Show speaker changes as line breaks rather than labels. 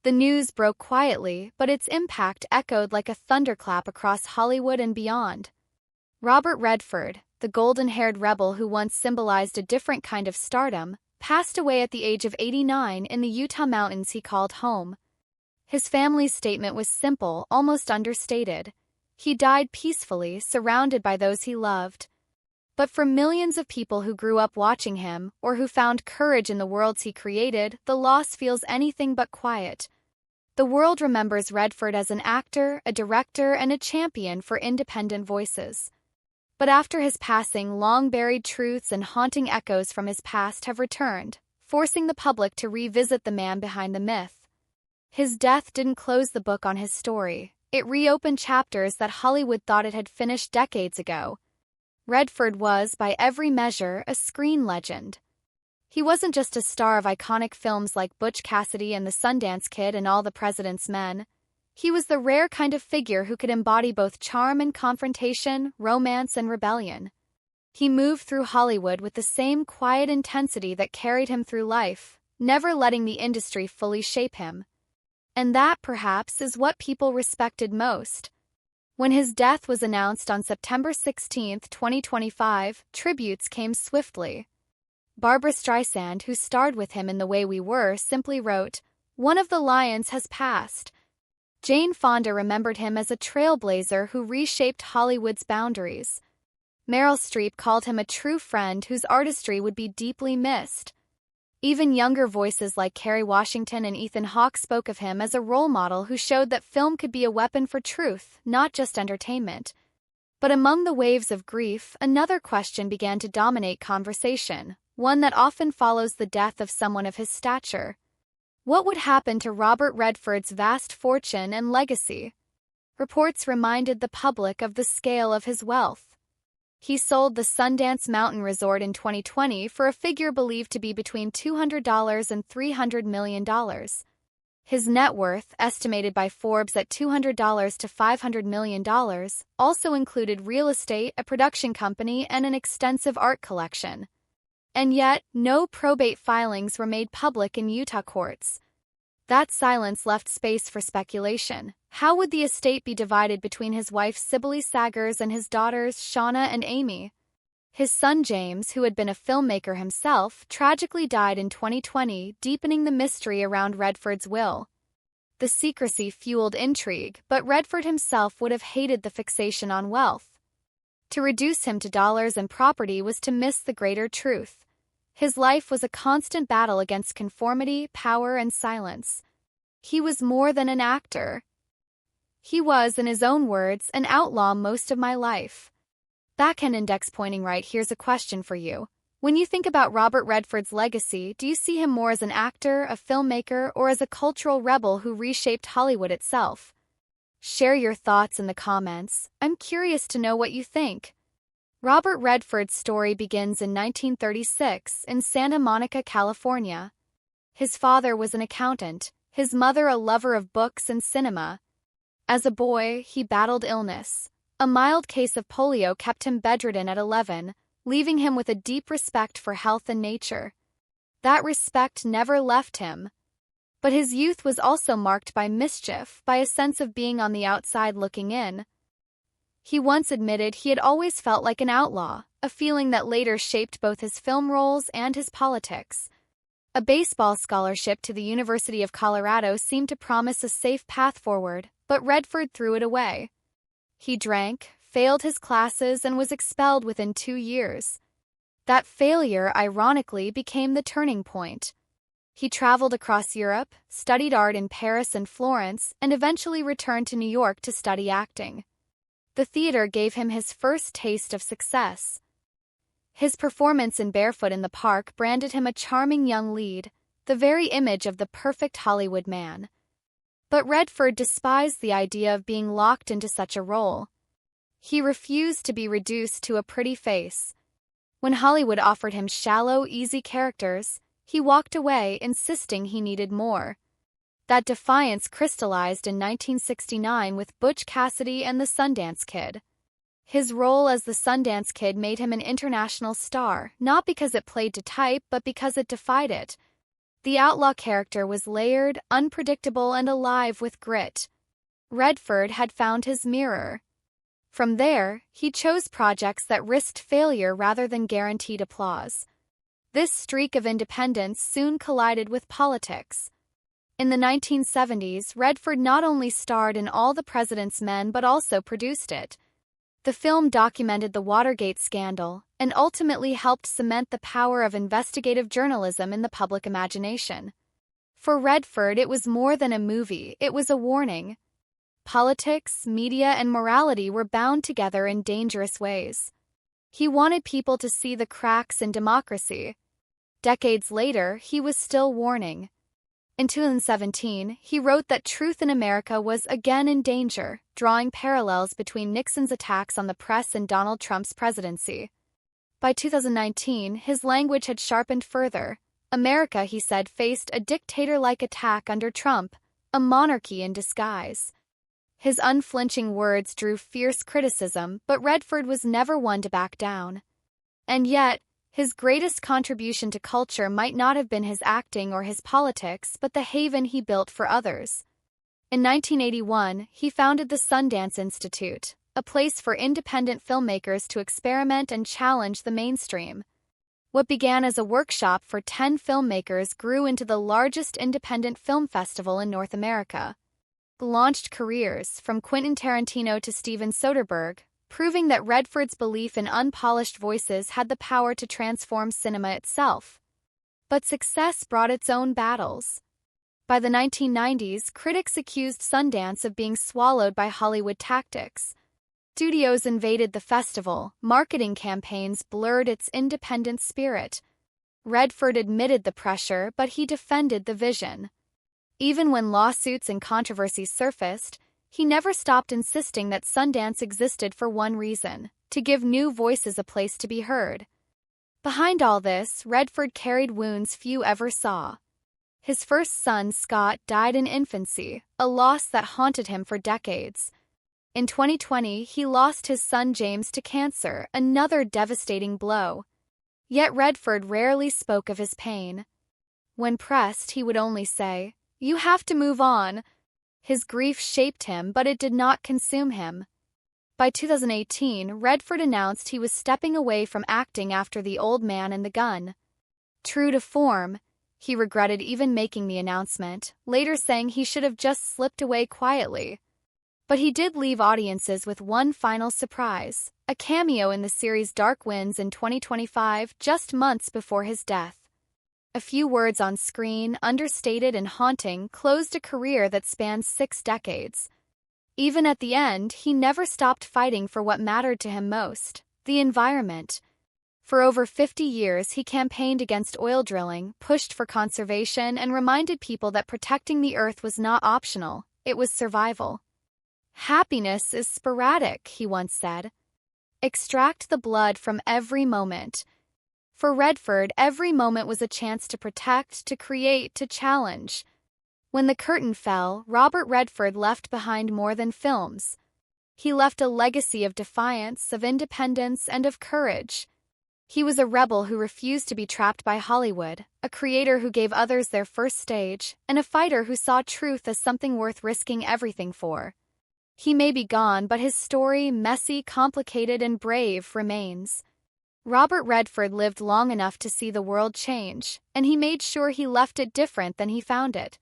The news broke quietly, but its impact echoed like a thunderclap across Hollywood and beyond. Robert Redford, the golden-haired rebel who once symbolized a different kind of stardom, passed away at the age of 89 in the Utah mountains he called home. His family's statement was simple, almost understated. He died peacefully, surrounded by those he loved. But for millions of people who grew up watching him, or who found courage in the worlds he created, the loss feels anything but quiet. The world remembers Redford as an actor, a director, and a champion for independent voices. But after his passing, long-buried truths and haunting echoes from his past have returned, forcing the public to revisit the man behind the myth. His death didn't close the book on his story. It reopened chapters that Hollywood thought it had finished decades ago. Redford was, by every measure, a screen legend. He wasn't just a star of iconic films like Butch Cassidy and the Sundance Kid and All the President's Men. He was the rare kind of figure who could embody both charm and confrontation, romance and rebellion. He moved through Hollywood with the same quiet intensity that carried him through life, never letting the industry fully shape him. And that, perhaps, is what people respected most. When his death was announced on September 16, 2025, tributes came swiftly. Barbra Streisand, who starred with him in The Way We Were, simply wrote, "One of the lions has passed." Jane Fonda remembered him as a trailblazer who reshaped Hollywood's boundaries. Meryl Streep called him a true friend whose artistry would be deeply missed. Even younger voices like Kerry Washington and Ethan Hawke spoke of him as a role model who showed that film could be a weapon for truth, not just entertainment. But among the waves of grief, another question began to dominate conversation, one that often follows the death of someone of his stature. What would happen to Robert Redford's vast fortune and legacy? Reports reminded the public of the scale of his wealth. He sold the Sundance Mountain Resort in 2020 for a figure believed to be between $200 and $300 million. His net worth, estimated by Forbes at $200 to $500 million, also included real estate, a production company, and an extensive art collection. And yet, no probate filings were made public in Utah courts. That silence left space for speculation. How would the estate be divided between his wife Sibylle Sagers and his daughters Shauna and Amy? His son James, who had been a filmmaker himself, tragically died in 2020, deepening the mystery around Redford's will. The secrecy fueled intrigue, but Redford himself would have hated the fixation on wealth. To reduce him to dollars and property was to miss the greater truth. His life was a constant battle against conformity, power, and silence. He was more than an actor. He was, in his own words, an outlaw most of my life. Backhand index pointing right, here's a question for you. When you think about Robert Redford's legacy, do you see him more as an actor, a filmmaker, or as a cultural rebel who reshaped Hollywood itself? Share your thoughts in the comments. I'm curious to know what you think. Robert Redford's story begins in 1936 in Santa Monica, California. His father was an accountant, his mother a lover of books and cinema. As a boy, he battled illness. A mild case of polio kept him bedridden at 11, leaving him with a deep respect for health and nature. That respect never left him. But his youth was also marked by mischief, by a sense of being on the outside looking in. He once admitted he had always felt like an outlaw, a feeling that later shaped both his film roles and his politics. A baseball scholarship to the University of Colorado seemed to promise a safe path forward, but Redford threw it away. He drank, failed his classes, and was expelled within 2 years. That failure, ironically, became the turning point. He traveled across Europe, studied art in Paris and Florence, and eventually returned to New York to study acting. The theater gave him his first taste of success. His performance in Barefoot in the Park branded him a charming young lead, the very image of the perfect Hollywood man. But Redford despised the idea of being locked into such a role. He refused to be reduced to a pretty face. When Hollywood offered him shallow, easy characters, he walked away, insisting he needed more. That defiance crystallized in 1969 with Butch Cassidy and the Sundance Kid. His role as the Sundance Kid made him an international star, not because it played to type but because it defied it. The outlaw character was layered, unpredictable, and alive with grit. Redford had found his mirror. From there, he chose projects that risked failure rather than guaranteed applause. This streak of independence soon collided with politics. In the 1970s, Redford not only starred in All the President's Men but also produced it. The film documented the Watergate scandal and ultimately helped cement the power of investigative journalism in the public imagination. For Redford, it was more than a movie, it was a warning. Politics, media, and morality were bound together in dangerous ways. He wanted people to see the cracks in democracy. Decades later, he was still warning. In 2017, he wrote that truth in America was again in danger, drawing parallels between Nixon's attacks on the press and Donald Trump's presidency. By 2019, his language had sharpened further. America, he said, faced a dictator-like attack under Trump, a monarchy in disguise. His unflinching words drew fierce criticism, but Redford was never one to back down. And yet, his greatest contribution to culture might not have been his acting or his politics, but the haven he built for others. In 1981, he founded the Sundance Institute, a place for independent filmmakers to experiment and challenge the mainstream. What began as a workshop for 10 filmmakers grew into the largest independent film festival in North America. Launched careers from Quentin Tarantino to Steven Soderbergh, proving that Redford's belief in unpolished voices had the power to transform cinema itself. But success brought its own battles. By the 1990s, critics accused Sundance of being swallowed by Hollywood tactics. Studios invaded the festival, marketing campaigns blurred its independent spirit. Redford admitted the pressure, but he defended the vision. Even when lawsuits and controversies surfaced, he never stopped insisting that Sundance existed for one reason: to give new voices a place to be heard. Behind all this, Redford carried wounds few ever saw. His first son, Scott, died in infancy, a loss that haunted him for decades. In 2020, he lost his son James to cancer, another devastating blow. Yet Redford rarely spoke of his pain. When pressed, he would only say, "You have to move on." His grief shaped him, but it did not consume him. By 2018, Redford announced he was stepping away from acting after The Old Man and the Gun. True to form, he regretted even making the announcement, later saying he should have just slipped away quietly. But he did leave audiences with one final surprise: a cameo in the series Dark Winds in 2025, just months before his death. A few words on screen, understated and haunting, closed a career that spanned 6 decades. Even at the end, he never stopped fighting for what mattered to him most: the environment. For over 50 years, he campaigned against oil drilling, pushed for conservation, and reminded people that protecting the earth was not optional, it was survival. "Happiness is sporadic," he once said. "Extract the blood from every moment." For Redford, every moment was a chance to protect, to create, to challenge. When the curtain fell, Robert Redford left behind more than films. He left a legacy of defiance, of independence, and of courage. He was a rebel who refused to be trapped by Hollywood, a creator who gave others their first stage, and a fighter who saw truth as something worth risking everything for. He may be gone, but his story, messy, complicated, and brave, remains. Robert Redford lived long enough to see the world change, and he made sure he left it different than he found it.